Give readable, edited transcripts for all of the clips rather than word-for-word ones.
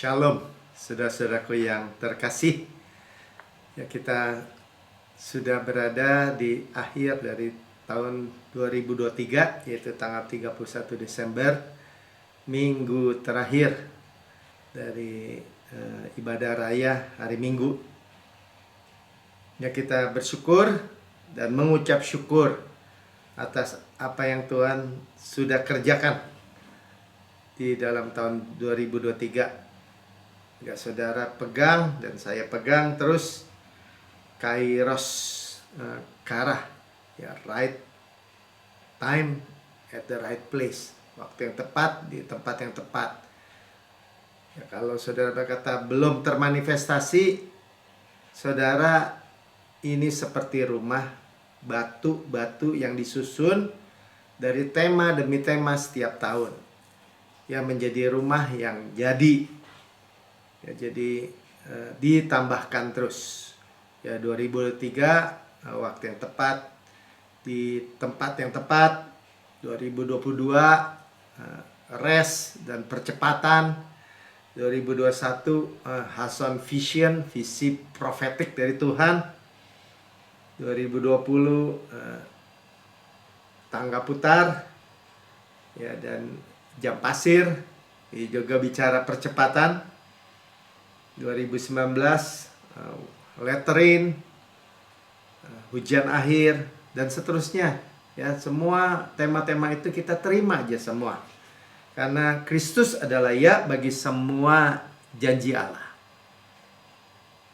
Shalom, saudara-saudaraku yang terkasih. Ya, kita sudah berada di akhir dari tahun 2023, yaitu tanggal 31 Desember, minggu terakhir dari ibadah raya hari Minggu. Ya, kita bersyukur dan mengucap syukur atas apa yang Tuhan sudah kerjakan di dalam tahun 2023. Ya, saudara pegang dan saya pegang terus Kairos Karah, ya, right time at the right place, waktu yang tepat di tempat yang tepat. Ya, kalau saudara berkata belum termanifestasi, saudara, ini seperti rumah batu-batu yang disusun dari tema demi tema setiap tahun, ya, menjadi rumah yang jadi. Ya, jadi ditambahkan terus. Ya, 2003 waktu yang tepat di tempat yang tepat. 2022 rest dan percepatan. 2021 Hason Vision, visi profetik dari Tuhan. 2020 tangga putar, ya, dan jam pasir. Ini juga bicara percepatan. 2019 lettering, hujan akhir, dan seterusnya. Ya, semua tema-tema itu kita terima aja semua, karena Kristus adalah ya bagi semua janji Allah.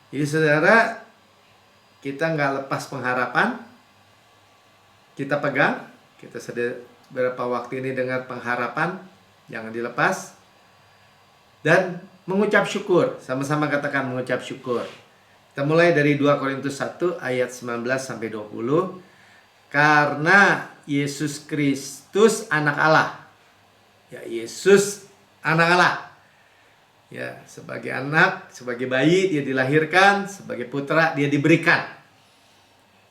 Jadi saudara, kita nggak lepas pengharapan. Kita pegang. Kita sudah beberapa waktu ini dengar pengharapan, jangan dilepas. Dan mengucap syukur, sama-sama katakan mengucap syukur. Kita mulai dari 2 Korintus 1 ayat 19 sampai 20. Karena Yesus Kristus anak Allah. Ya, Yesus anak Allah. Ya, sebagai anak, sebagai bayi dia dilahirkan, sebagai putra dia diberikan.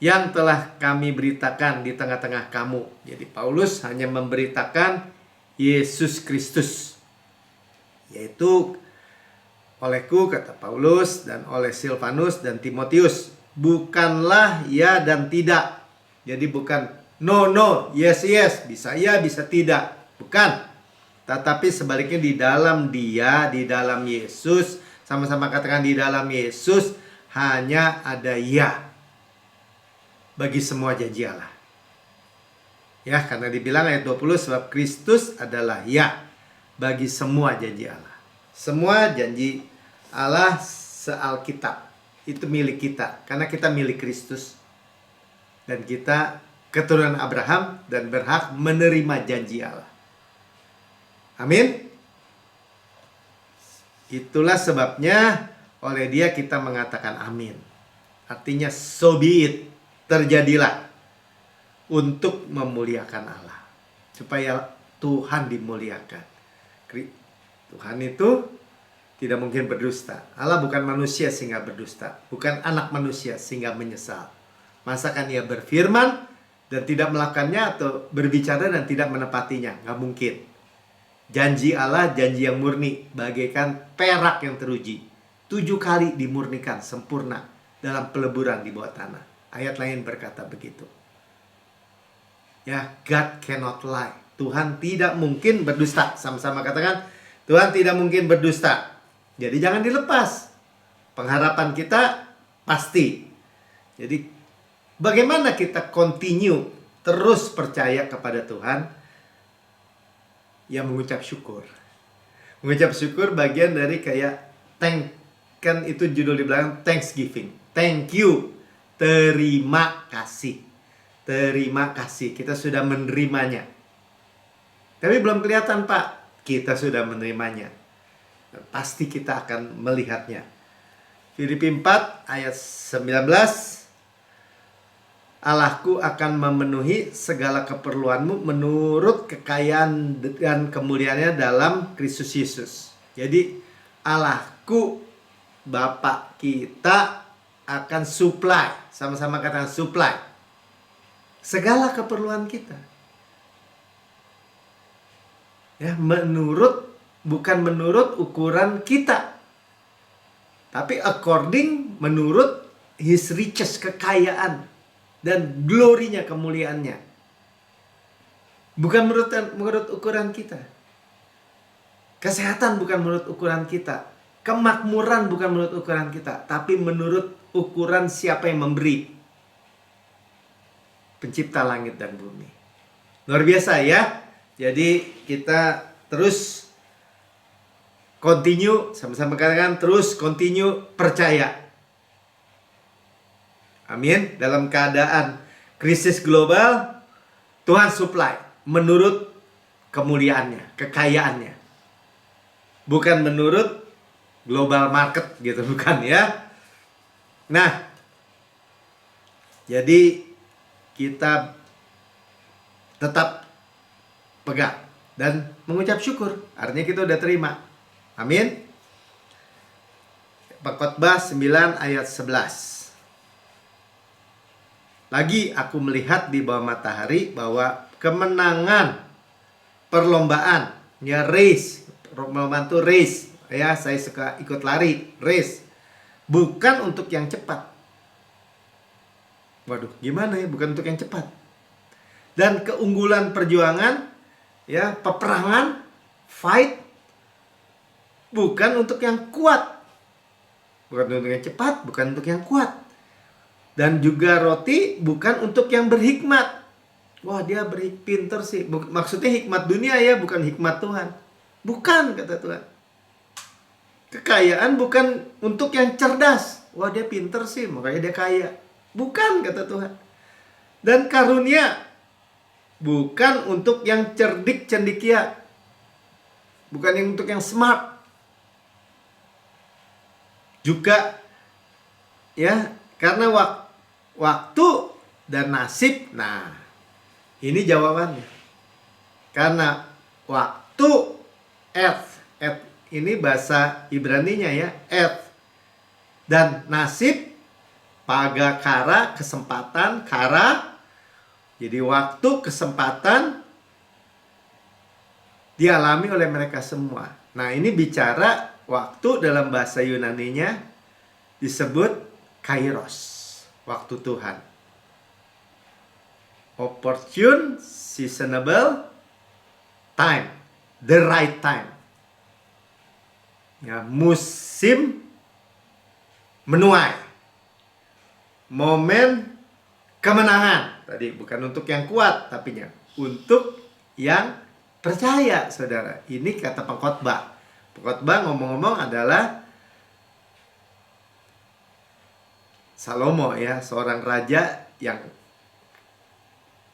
Yang telah kami beritakan di tengah-tengah kamu. Jadi Paulus hanya memberitakan Yesus Kristus, yaitu olehku, kata Paulus, dan oleh Silvanus dan Timotius, bukanlah ya dan tidak. Jadi bukan no, yes, bisa ya, bisa tidak. Bukan. Tetapi sebaliknya di dalam dia, di dalam Yesus, sama-sama katakan di dalam Yesus, hanya ada ya bagi semua janji Allah. Ya, karena dibilang ayat 20, sebab Kristus adalah ya bagi semua janji Allah. Semua janji Allah se-Alkitab itu milik kita, karena kita milik Kristus. Dan kita keturunan Abraham dan berhak menerima janji Allah. Amin. Itulah sebabnya oleh dia kita mengatakan amin. Artinya so be it, terjadilah, untuk memuliakan Allah, supaya Tuhan dimuliakan. Tuhan itu tidak mungkin berdusta. Allah bukan manusia sehingga berdusta, bukan anak manusia sehingga menyesal. Masakan ia berfirman dan tidak melakukannya, atau berbicara dan tidak menepatinya? Nggak mungkin. Janji Allah, janji yang murni, bagaikan perak yang teruji, 7 kali dimurnikan sempurna dalam peleburan di bawah tanah. Ayat lain berkata begitu. Ya, God cannot lie. Tuhan tidak mungkin berdusta. Sama-sama katakan, Tuhan tidak mungkin berdusta. Jadi jangan dilepas. Pengharapan kita pasti. Jadi bagaimana kita continue terus percaya kepada Tuhan? Ya, mengucap syukur. Mengucap syukur bagian dari kayak thank, kan itu judul di belakang, Thanksgiving. Thank you. Terima kasih. Terima kasih. Kita sudah menerimanya. Tapi belum kelihatan, Pak. Kita sudah menerimanya. Dan pasti kita akan melihatnya. Filipi 4 ayat 19. Allahku akan memenuhi segala keperluanmu menurut kekayaan dan kemuliaannya dalam Kristus Yesus. Jadi Allahku, Bapa kita, akan supply. Sama-sama katakan supply segala keperluan kita. Ya, bukan menurut ukuran kita. Tapi according, menurut his riches, kekayaan dan glorinya, kemuliaannya. Bukan menurut ukuran kita. Kesehatan bukan menurut ukuran kita. Kemakmuran bukan menurut ukuran kita, tapi menurut ukuran siapa yang memberi. Pencipta langit dan bumi. Luar biasa ya. Jadi kita terus continue, sama-sama katakan terus continue percaya. Amin. Dalam keadaan krisis global, Tuhan supply menurut kemuliaannya, kekayaannya. Bukan menurut global market gitu, bukan ya. Nah, jadi kita tetap pegang dan mengucap syukur. Artinya kita udah terima. Amin. Pengkhotbah 9 ayat 11. Lagi aku melihat di bawah matahari bahwa kemenangan perlombaan, ya race, perlombaan itu race, ya saya suka ikut lari, race, bukan untuk yang cepat. Waduh, gimana ya, bukan untuk yang cepat. Dan keunggulan perjuangan, ya peperangan, fight, bukan untuk yang kuat. Bukan untuk yang cepat, bukan untuk yang kuat. Dan juga roti bukan untuk yang berhikmat. Wah, dia pinter sih. Maksudnya hikmat dunia ya, bukan hikmat Tuhan. Bukan, kata Tuhan. Kekayaan bukan untuk yang cerdas. Wah, dia pinter sih, makanya dia kaya. Bukan, kata Tuhan. Dan karunia bukan untuk yang cerdik cendikia. Bukan yang untuk yang smart. Juga ya, karena waktu dan nasib. Nah, ini jawabannya. Karena waktu, earth ini bahasa Ibraninya ya, earth, dan nasib, paga kara, kesempatan, kara. Jadi waktu, kesempatan dialami oleh mereka semua. Nah, ini bicara waktu, dalam bahasa Yunaninya disebut kairos, waktu Tuhan. Opportune, seasonable, time, the right time. Ya, musim menuai, momen kemenangan. Tadi bukan untuk yang kuat, tapi untuk yang percaya, saudara. Ini kata pengkhotbah. Pengkhotbah ngomong-ngomong adalah Salomo ya, seorang raja yang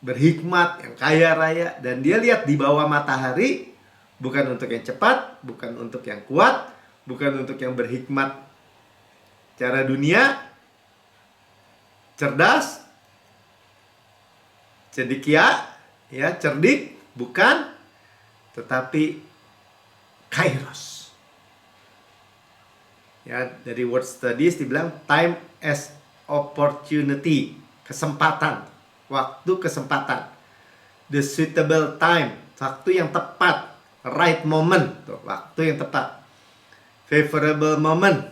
berhikmat, yang kaya raya, dan dia lihat di bawah matahari bukan untuk yang cepat, bukan untuk yang kuat, bukan untuk yang berhikmat cara dunia, cerdas, cendekia, ya, cerdik, bukan, tetapi kairos. Ya, dari word studies dibilang time as opportunity, kesempatan, waktu kesempatan. The suitable time, waktu yang tepat, right moment, tuh, waktu yang tepat. Favorable moment,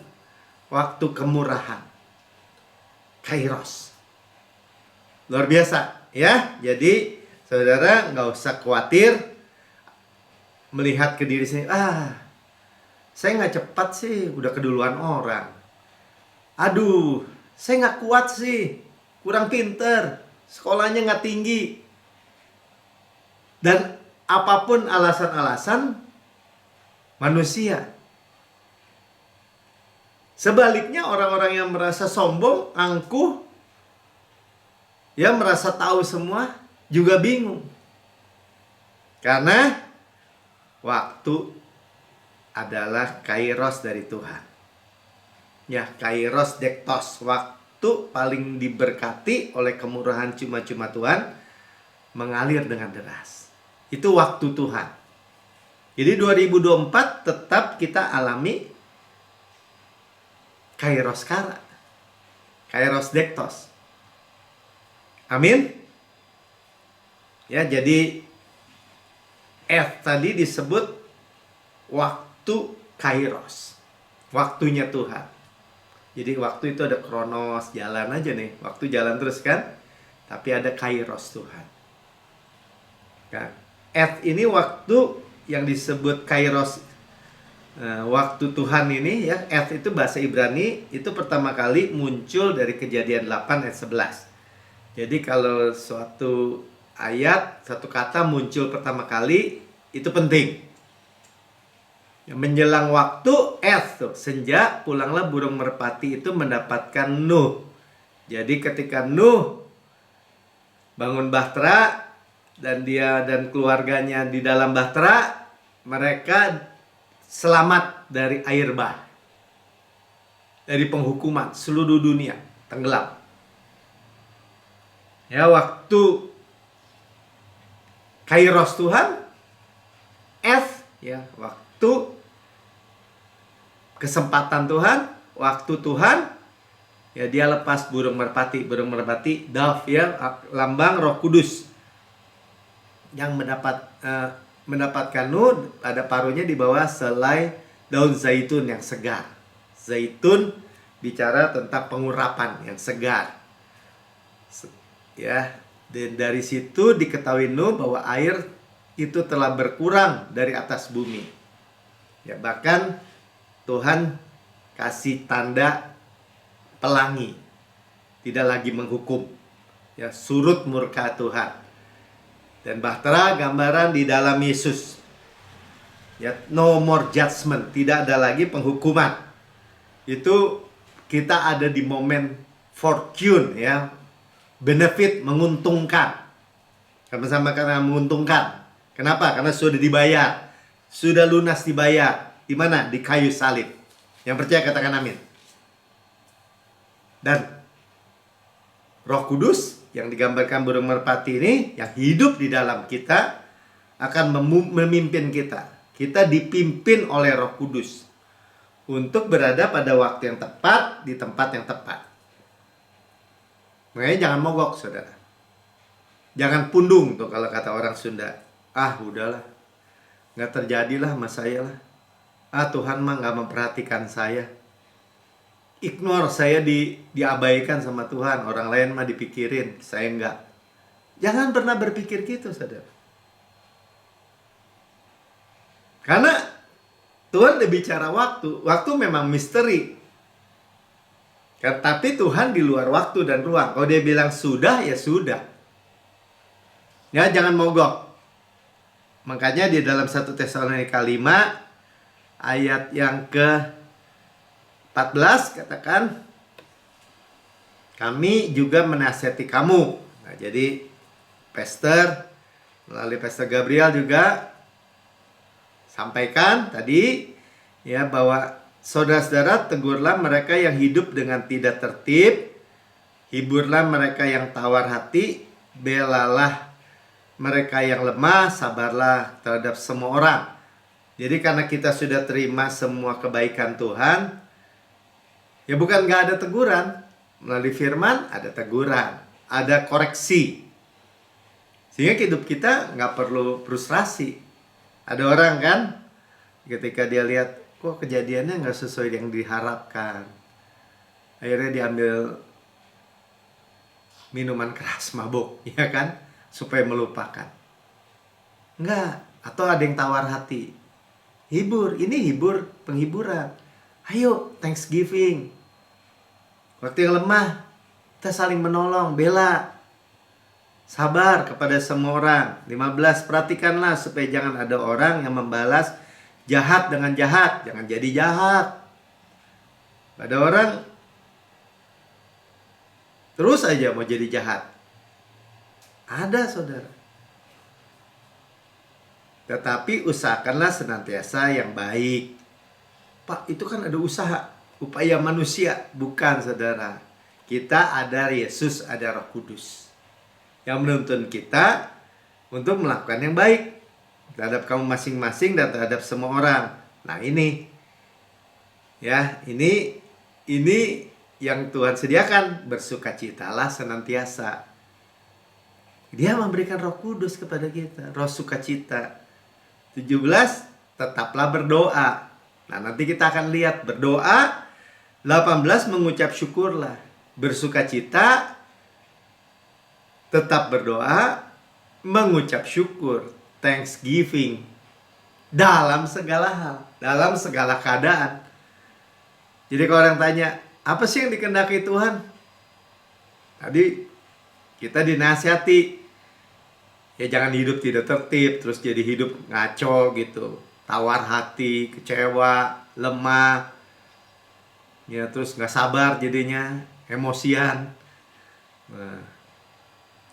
waktu kemurahan. Kairos. Luar biasa, ya. Jadi, saudara nggak usah khawatir melihat ke diri sendiri. Saya nggak cepat sih, udah keduluan orang. Aduh, saya nggak kuat sih, kurang pinter, sekolahnya nggak tinggi. Dan apapun alasan-alasan manusia. Sebaliknya, orang-orang yang merasa sombong, angkuh, ya merasa tahu semua, juga bingung. Karena waktu adalah kairos dari Tuhan. Ya, kairos dektos, waktu paling diberkati oleh kemurahan cuma-cuma Tuhan, mengalir dengan deras. Itu waktu Tuhan. Jadi 2024 tetap kita alami kairos kara, kairos dektos. Amin. Ya, jadi F tadi disebut waktu kairos, waktunya Tuhan. Jadi waktu itu ada kronos, jalan aja nih. Waktu jalan terus kan. Tapi ada kairos Tuhan. Kan? Ini waktu yang disebut kairos. Waktu Tuhan ini ya. Itu bahasa Ibrani. Itu pertama kali muncul dari Kejadian 8 ayat 11. Jadi kalau suatu ayat, satu kata muncul pertama kali, itu penting. Menjelang waktu tuh, senja, pulanglah burung merpati itu mendapatkan Nuh. Jadi ketika Nuh bangun bahtera dan dia dan keluarganya di dalam bahtera, mereka selamat dari air bah, dari penghukuman seluruh dunia tenggelam. Ya, waktu kairos Tuhan, ya, waktu kesempatan Tuhan, waktu Tuhan, ya dia lepas burung merpati, dove ya, lambang Roh Kudus yang mendapatkan Nuh, ada paruhnya di bawah selai daun zaitun yang segar. Zaitun bicara tentang pengurapan yang segar. Ya, dan dari situ diketahui Nuh bahwa air itu telah berkurang dari atas bumi. Ya, bahkan Tuhan kasih tanda pelangi, tidak lagi menghukum. Ya, surut murka Tuhan. Dan bahtera gambaran di dalam Yesus. Ya, no more judgment, tidak ada lagi penghukuman. Itu kita ada di momen fortune ya, benefit, menguntungkan. Sama-sama karena menguntungkan. Kenapa? Karena sudah dibayar, sudah lunas dibayar. Di mana? Di kayu salib. Yang percaya katakan amin. Dan Roh Kudus yang digambarkan burung merpati ini, yang hidup di dalam kita, akan memimpin kita. Kita dipimpin oleh Roh Kudus untuk berada pada waktu yang tepat, di tempat yang tepat. Makanya jangan mogok, saudara. Jangan pundung tuh kalau kata orang Sunda. Ah, udahlah, nggak terjadilah sama saya lah. Ah, Tuhan mah nggak memperhatikan saya. Ignore, saya diabaikan sama Tuhan. Orang lain mah dipikirin, saya enggak. Jangan pernah berpikir gitu, saudara. Karena Tuhan udah bicara waktu. Waktu memang misteri. Tapi Tuhan di luar waktu dan ruang. Kalau dia bilang sudah, ya sudah. Ya, jangan mogok. Makanya di dalam 1 Tesalonika 5 ayat yang ke-14 katakan, kami juga menasihati kamu. Nah, jadi pastor melalui Pastor Gabriel juga sampaikan tadi ya, bahwa saudara-saudara, tegurlah mereka yang hidup dengan tidak tertib, hiburlah mereka yang tawar hati, belalah mereka yang lemah, sabarlah terhadap semua orang. Jadi karena kita sudah terima semua kebaikan Tuhan, ya bukan gak ada teguran. Melalui firman ada teguran, ada koreksi. Sehingga hidup kita gak perlu frustrasi. Ada orang kan, ketika dia lihat, kok kejadiannya gak sesuai yang diharapkan, akhirnya diambil minuman keras, mabuk, ya kan, supaya melupakan. Enggak, atau ada yang tawar hati. Hibur, ini hibur, penghiburan. Ayo, Thanksgiving. Waktu yang lemah, kita saling menolong, bela. Sabar kepada semua orang. 15, perhatikanlah supaya jangan ada orang yang membalas jahat dengan jahat. Jangan jadi jahat. Ada orang terus aja mau jadi jahat. Ada, saudara. Tetapi usahakanlah senantiasa yang baik. Pak, itu kan ada usaha, upaya manusia. Bukan, saudara. Kita ada Yesus, ada Roh Kudus yang menuntun kita untuk melakukan yang baik terhadap kamu masing-masing dan terhadap semua orang. Nah, ini ya, ini yang Tuhan sediakan. Bersukacitalah senantiasa. Dia memberikan Roh Kudus kepada kita, roh sukacita. 17, tetaplah berdoa. Nah, nanti kita akan lihat berdoa 18 mengucap syukurlah, bersukacita, tetap berdoa, mengucap syukur, thanksgiving dalam segala hal, dalam segala keadaan. Jadi kalau orang tanya, apa sih yang dikehendaki Tuhan? Tadi kita dinasihati, ya jangan hidup tidak tertib, terus jadi hidup ngaco gitu, tawar hati, kecewa, lemah, ya terus nggak sabar jadinya, emosian, nah,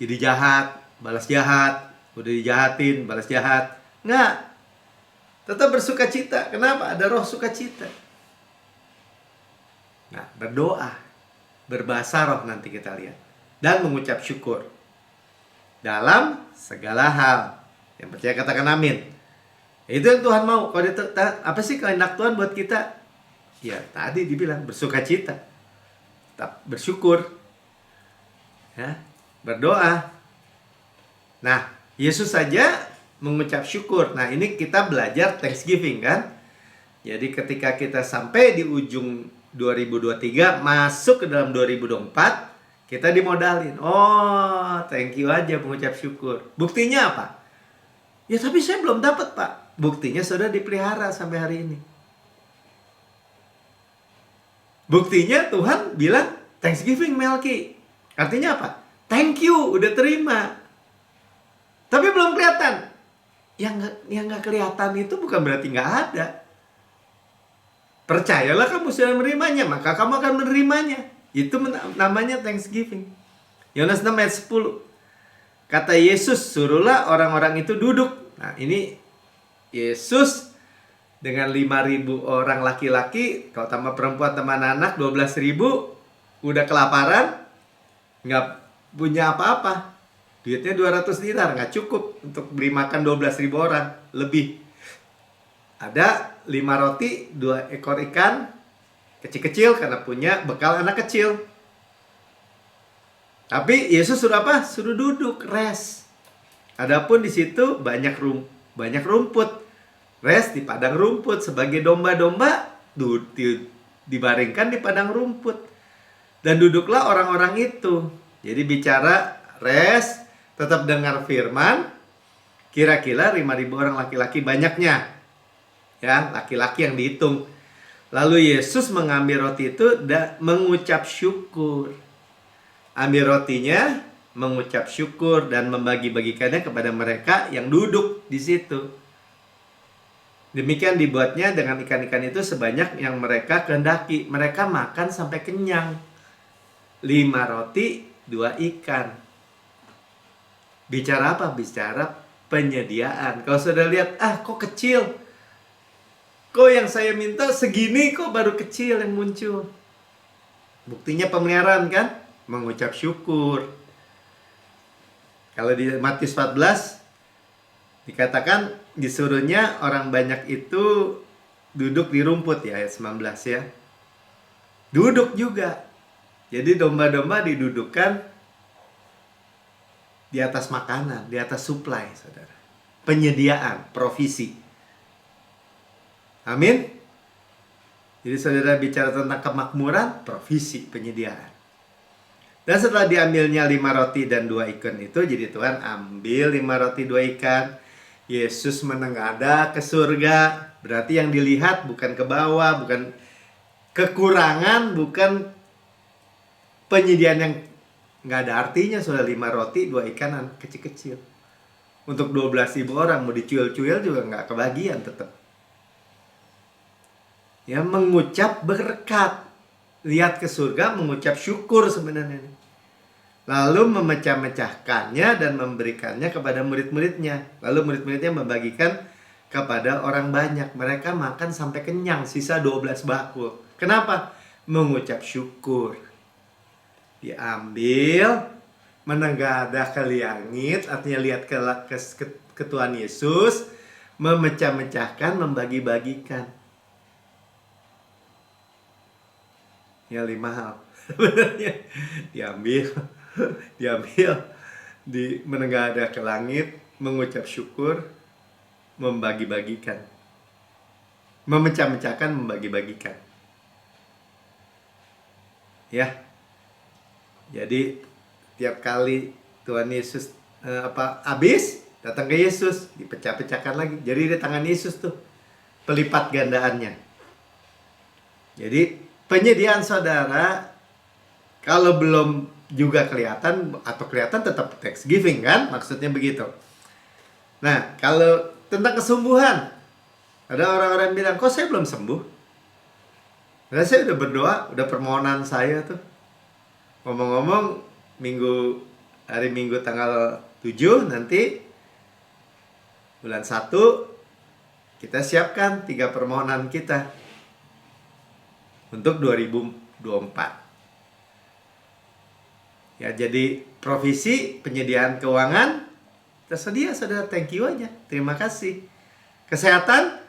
jadi jahat, balas jahat, udah dijahatin, balas jahat. Nggak, tetap bersukacita. Kenapa? Ada roh sukacita. Nah, berdoa, berbahasa roh nanti kita lihat, dan mengucap syukur dalam segala hal. Yang percaya katakan amin. Itu yang Tuhan mau. Kalau apa sih kehendak Tuhan buat kita? Ya tadi dibilang bersukacita, tetap bersyukur, ya, berdoa. Nah, Yesus saja mengucap syukur. Nah, ini kita belajar thanksgiving kan. Jadi ketika kita sampai di ujung 2023, masuk ke dalam 2024, kita dimodalin. Oh, thank you aja mengucap syukur. Buktinya apa? Ya tapi saya belum dapat, Pak. Buktinya sudah dipelihara sampai hari ini. Buktinya Tuhan bilang thanksgiving Melki. Artinya apa? Thank you, udah terima. Tapi belum kelihatan. Yang nggak kelihatan itu bukan berarti nggak ada. Percayalah kamu sudah menerimanya, maka kamu akan menerimanya. Itu namanya thanksgiving. Yohanes 6 ayat 10. Kata Yesus, suruhlah orang-orang itu duduk. Nah ini Yesus dengan 5.000 orang laki-laki, kalau tambah perempuan tambah anak 12.000, udah kelaparan, nggak punya apa-apa. Duitnya 200 dinar, nggak cukup untuk beli makan 12.000 orang, lebih. Ada 5 roti, 2 ekor ikan, kecil-kecil karena punya bekal anak kecil. Tapi Yesus suruh apa? Suruh duduk, rest. Adapun di situ banyak rumput. Rest di padang rumput sebagai domba-domba dibaringkan di padang rumput. Dan duduklah orang-orang itu. Jadi bicara rest, tetap dengar firman. Kira-kira 5.000 orang laki-laki banyaknya. Ya, laki-laki yang dihitung. Lalu Yesus mengambil roti itu dan mengucap syukur. Ambil rotinya, mengucap syukur dan membagi-bagikannya kepada mereka yang duduk di situ. Demikian dibuatnya dengan ikan-ikan itu sebanyak yang mereka kehendaki. Mereka makan sampai kenyang. 5 roti, 2 ikan. Bicara apa? Bicara penyediaan. Kalau sudah lihat, kok kecil. Kok yang saya minta segini, kok baru kecil yang muncul. Buktinya pemeliharaan kan? Mengucap syukur. Kalau di Matius 14 dikatakan disuruhnya orang banyak itu duduk di rumput ya, ayat 19 ya. Duduk juga. Jadi domba-domba didudukkan di atas makanan, di atas supply, saudara. Penyediaan, provisi. Amin. Jadi saudara bicara tentang kemakmuran, provisi, penyediaan. Dan setelah diambilnya 5 roti dan 2 ikan itu, jadi Tuhan ambil 5 roti 2 ikan. Yesus menengadah ke surga. Berarti yang dilihat bukan ke bawah, bukan kekurangan, bukan penyediaan yang nggak ada artinya. Sudah 5 roti 2 ikan kecil-kecil. Untuk 12.000 orang mau dicuil-cuil juga nggak kebagian tetap. Ya, mengucap berkat. Lihat ke surga, mengucap syukur sebenarnya. Lalu memecah-mecahkannya dan memberikannya kepada murid-muridnya. Lalu murid-muridnya membagikan kepada orang banyak. Mereka makan sampai kenyang, sisa 12 bakul. Kenapa? Mengucap syukur. Diambil, menengadah ke langit, artinya lihat ke Tuhan Yesus, memecah-mecahkan, membagi-bagikan. Ya 5 hal. Sebenarnya diambil, menengadah ke langit, mengucap syukur, membagi-bagikan, memecah-mecahkan, membagi-bagikan. ya. Jadi tiap kali Tuhan Yesus habis, datang ke Yesus, dipecah-pecahkan lagi. Jadi di tangan Yesus tuh pelipat gandaannya. Jadi penyediaan saudara kalau belum juga kelihatan atau kelihatan tetap Thanksgiving kan, maksudnya begitu. Nah, kalau tentang kesembuhan, ada orang-orang yang bilang, kok saya belum sembuh? Karena saya udah berdoa, udah permohonan saya tuh. Ngomong-ngomong, hari Minggu tanggal 7 nanti bulan 1 kita siapkan 3 permohonan kita untuk 2024. Ya, jadi provisi penyediaan keuangan tersedia, saudara. Thank you aja. Terima kasih. Kesehatan,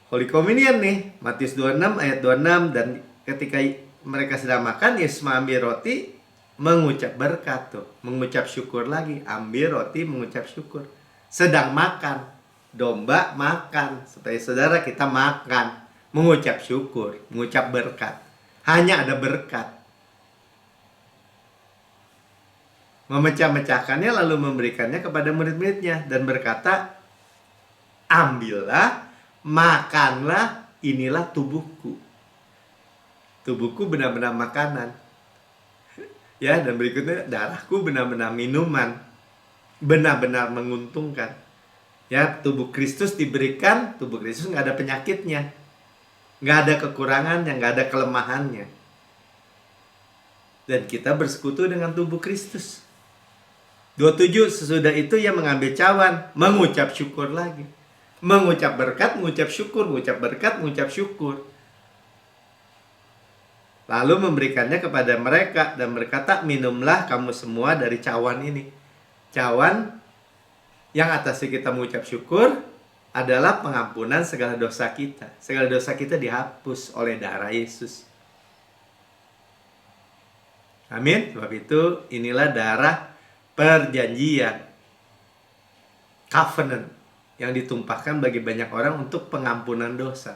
Holy Communion nih, Matius 26 ayat 26, dan ketika mereka sedang makan, Yesus mengambil roti, mengucap berkat tuh, mengucap syukur lagi, ambil roti, mengucap syukur. Sedang makan, domba makan, supaya saudara kita makan, mengucap syukur, mengucap berkat. Hanya ada berkat. Memecah-mecahkannya lalu memberikannya kepada murid-muridnya dan berkata, ambillah, makanlah, inilah tubuhku. Tubuhku benar-benar makanan. Ya, dan berikutnya darahku benar-benar minuman. Benar-benar menguntungkan. Ya, tubuh Kristus diberikan, tubuh Kristus nggak ada penyakitnya. Nggak ada kekurangannya, nggak ada kelemahannya. Dan kita bersekutu dengan tubuh Kristus. 27, sesudah itu ia mengambil cawan, mengucap syukur lagi. Mengucap berkat, mengucap syukur, mengucap berkat, mengucap syukur. Lalu memberikannya kepada mereka dan berkata, minumlah kamu semua dari cawan ini. Cawan yang atasnya kita mengucap syukur adalah pengampunan segala dosa kita. Segala dosa kita dihapus oleh darah Yesus. Amin. Sebab itu inilah darah perjanjian, covenant, yang ditumpahkan bagi banyak orang untuk pengampunan dosa.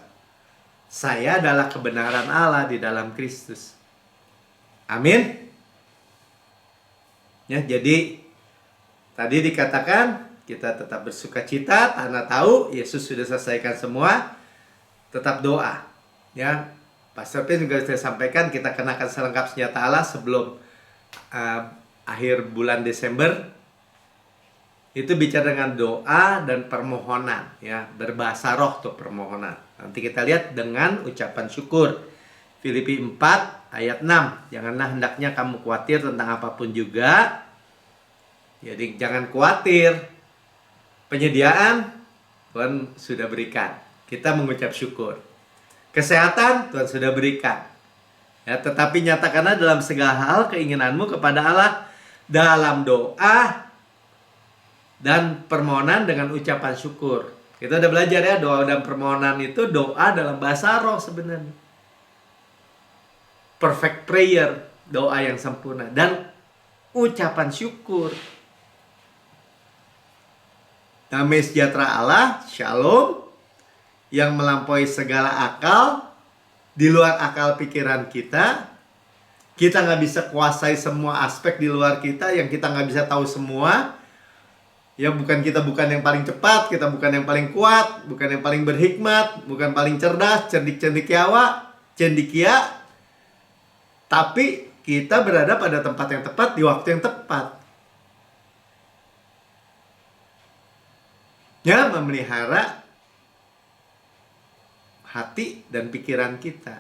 Saya adalah kebenaran Allah di dalam Kristus. Amin. Ya, jadi tadi dikatakan kita tetap bersuka cita karena tahu Yesus sudah selesaikan semua. Tetap doa. Ya, Pastor Pin juga saya sampaikan, kita kenakan selengkap senjata Allah sebelum akhir bulan Desember. Itu bicara dengan doa dan permohonan, ya, berbahasa roh tuh permohonan. Nanti kita lihat dengan ucapan syukur. Filipi 4 ayat 6. Janganlah hendaknya kamu khawatir tentang apapun juga. Jadi jangan khawatir. Penyediaan Tuhan sudah berikan. Kita mengucap syukur. Kesehatan Tuhan sudah berikan. Ya, tetapi nyatakanlah dalam segala hal keinginanmu kepada Allah dalam doa dan permohonan dengan ucapan syukur. Kita udah belajar ya, doa dan permohonan itu doa dalam bahasa roh sebenarnya. Perfect prayer, doa yang sempurna, dan ucapan syukur. Damai sejahtera Allah, shalom, yang melampaui segala akal, di luar akal pikiran kita. Kita nggak bisa kuasai semua aspek di luar kita, yang kita nggak bisa tahu semua. Ya, bukan yang paling cepat, kita bukan yang paling kuat, bukan yang paling berhikmat, bukan paling cerdas, cendikia. Tapi kita berada pada tempat yang tepat, di waktu yang tepat. Ya, memelihara hati dan pikiran kita.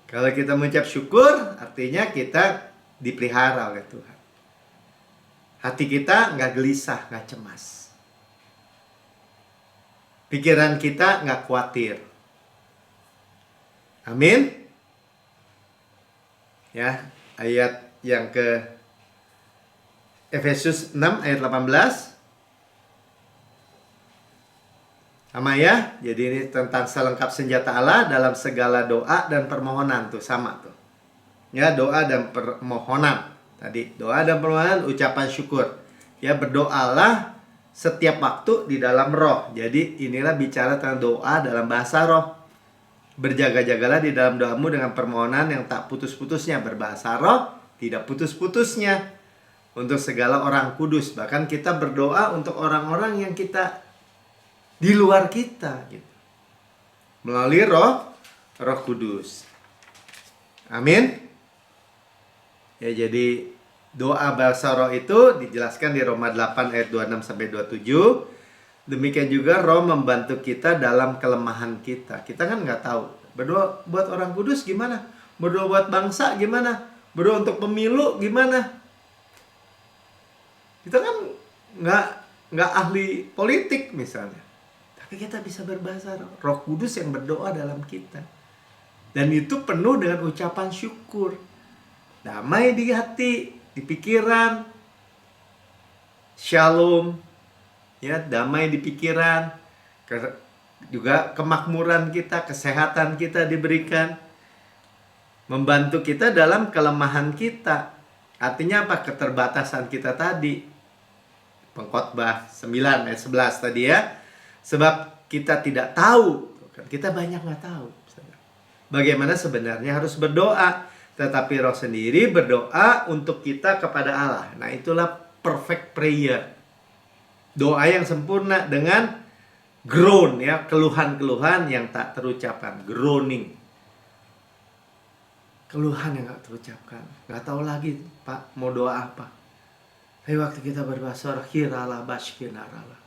Kalau kita mengucap syukur, artinya kita dipelihara oleh Tuhan. Hati kita nggak gelisah, nggak cemas. Pikiran kita nggak khawatir. Amin. Ya, ayat yang ke Efesus 6 ayat 18. Sama ya. Jadi ini tentang selengkap senjata Allah dalam segala doa dan permohonan tuh, sama tuh. Ya, doa dan permohonan. Tadi doa dan permohonan, ucapan syukur. Ya, berdoalah setiap waktu di dalam roh. Jadi inilah bicara tentang doa dalam bahasa roh. Berjaga-jagalah di dalam doamu dengan permohonan yang tak putus-putusnya, berbahasa roh tidak putus-putusnya, untuk segala orang kudus. Bahkan kita berdoa untuk orang-orang yang kita di luar kita gitu, melalui Roh Kudus. Amin. Ya, jadi doa bahasa roh itu dijelaskan di Roma 8 ayat 26 sampai 27. Demikian juga Roh membantu kita dalam kelemahan kita. Kita kan nggak tahu. Berdoa buat orang kudus gimana? Berdoa buat bangsa gimana? Berdoa untuk pemilu gimana? Kita kan nggak ahli politik misalnya. Tapi kita bisa berbahasa roh. Roh Kudus yang berdoa dalam kita. Dan itu penuh dengan ucapan syukur. Damai di hati, di pikiran. Shalom. Ya, damai di pikiran, juga kemakmuran kita, kesehatan kita diberikan, membantu kita dalam kelemahan kita. Artinya apa? Keterbatasan kita tadi. Pengkhotbah 9 ayat 11 tadi ya. Sebab kita tidak tahu, kita banyak nggak tahu bagaimana sebenarnya harus berdoa, tetapi Roh sendiri berdoa untuk kita kepada Allah. Nah, itulah perfect prayer. Doa yang sempurna dengan groan, ya, keluhan-keluhan yang tak terucapkan, groaning. Keluhan yang tak terucapkan. Gak tahu lagi, Pak, mau doa apa. Tapi waktu kita berbahasa roh, hirala bashkinarala,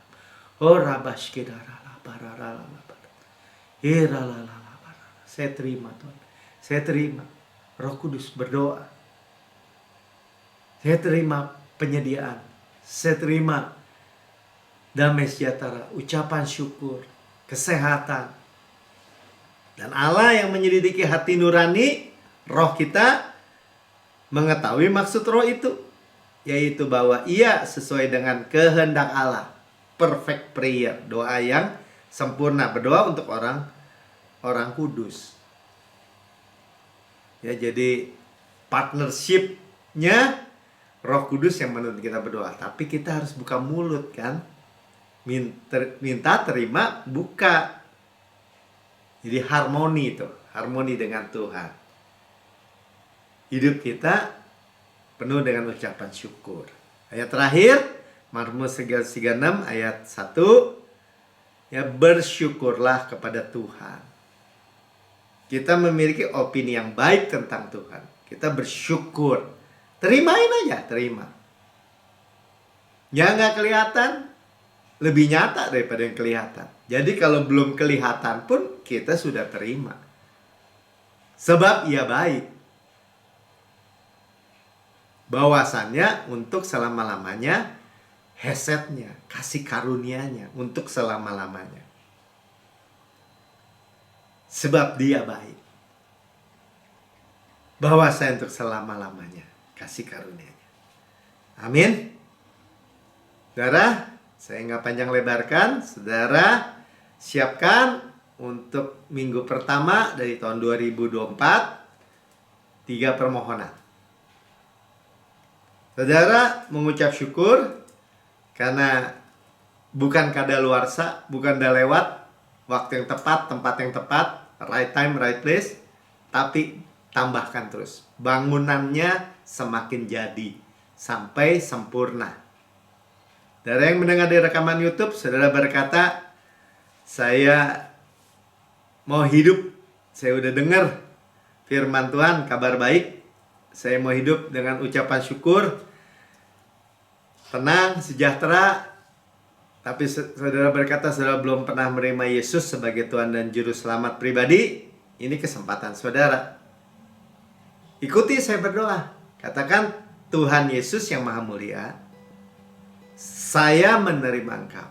ora bashkinarala, bararala, hirala. Saya terima, Tuhan. Saya terima Roh Kudus berdoa. Saya terima penyediaan. Saya terima damai sejahtera, ucapan syukur, kesehatan. Dan Allah yang menyelidiki hati nurani, roh kita mengetahui maksud roh itu, yaitu bahwa ia sesuai dengan kehendak Allah. Perfect prayer, doa yang sempurna, berdoa untuk orang kudus. Ya, jadi partnership-nya Roh Kudus yang menuntut kita berdoa. Tapi kita harus buka mulut kan. Minta, terima, buka. Jadi harmoni itu, harmoni dengan Tuhan. Hidup kita penuh dengan ucapan syukur. Ayat terakhir, Mazmur 36 ayat 1, ya, bersyukurlah kepada Tuhan. Kita memiliki opini yang baik tentang Tuhan. Kita bersyukur. Terimain aja, terima. Yang nggak kelihatan lebih nyata daripada yang kelihatan. Jadi kalau belum kelihatan pun kita sudah terima. Sebab ia baik. Bahwasannya untuk selama-lamanya, hesetnya, kasih karunia-Nya untuk selama-lamanya. Sebab dia baik. Bahwasanya untuk selama-lamanya, kasih karunia-Nya. Amin. Saudara, saya nggak panjang lebarkan. Saudara, siapkan untuk minggu pertama dari tahun 2024, 3 permohonan. Saudara mengucap syukur karena bukan kadaluarsa, bukan dah lewat waktu yang tepat, tempat yang tepat, right time, right place, tapi tambahkan terus. Bangunannya semakin jadi sampai sempurna. Dari yang mendengar di rekaman YouTube, saudara berkata, saya mau hidup, saya udah dengar firman Tuhan, kabar baik, saya mau hidup dengan ucapan syukur, tenang, sejahtera. Tapi saudara berkata, saudara belum pernah menerima Yesus sebagai Tuhan dan Juru Selamat pribadi. Ini kesempatan saudara. Ikuti saya berdoa. Katakan, Tuhan Yesus yang Maha Mulia, saya menerima Engkau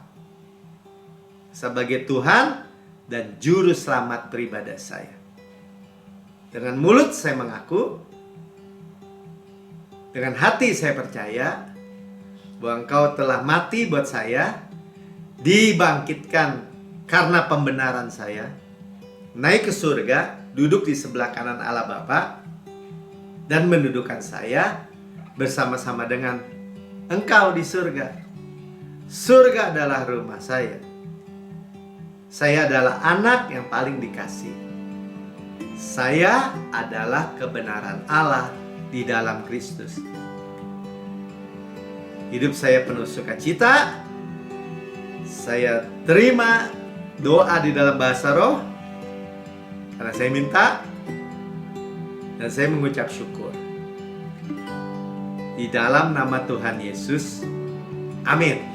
sebagai Tuhan dan Juru Selamat pribadi saya. Dengan mulut saya mengaku, dengan hati saya percaya bahwa Engkau telah mati buat saya, dibangkitkan karena pembenaran saya, naik ke surga, duduk di sebelah kanan Allah Bapa, dan mendudukkan saya bersama-sama dengan Engkau di surga. Surga adalah rumah saya. Saya adalah anak yang paling dikasih. Saya adalah kebenaran Allah di dalam Kristus. Hidup saya penuh sukacita. Saya terima doa di dalam bahasa roh karena saya minta, dan saya mengucap syukur. Di dalam nama Tuhan Yesus. Amin.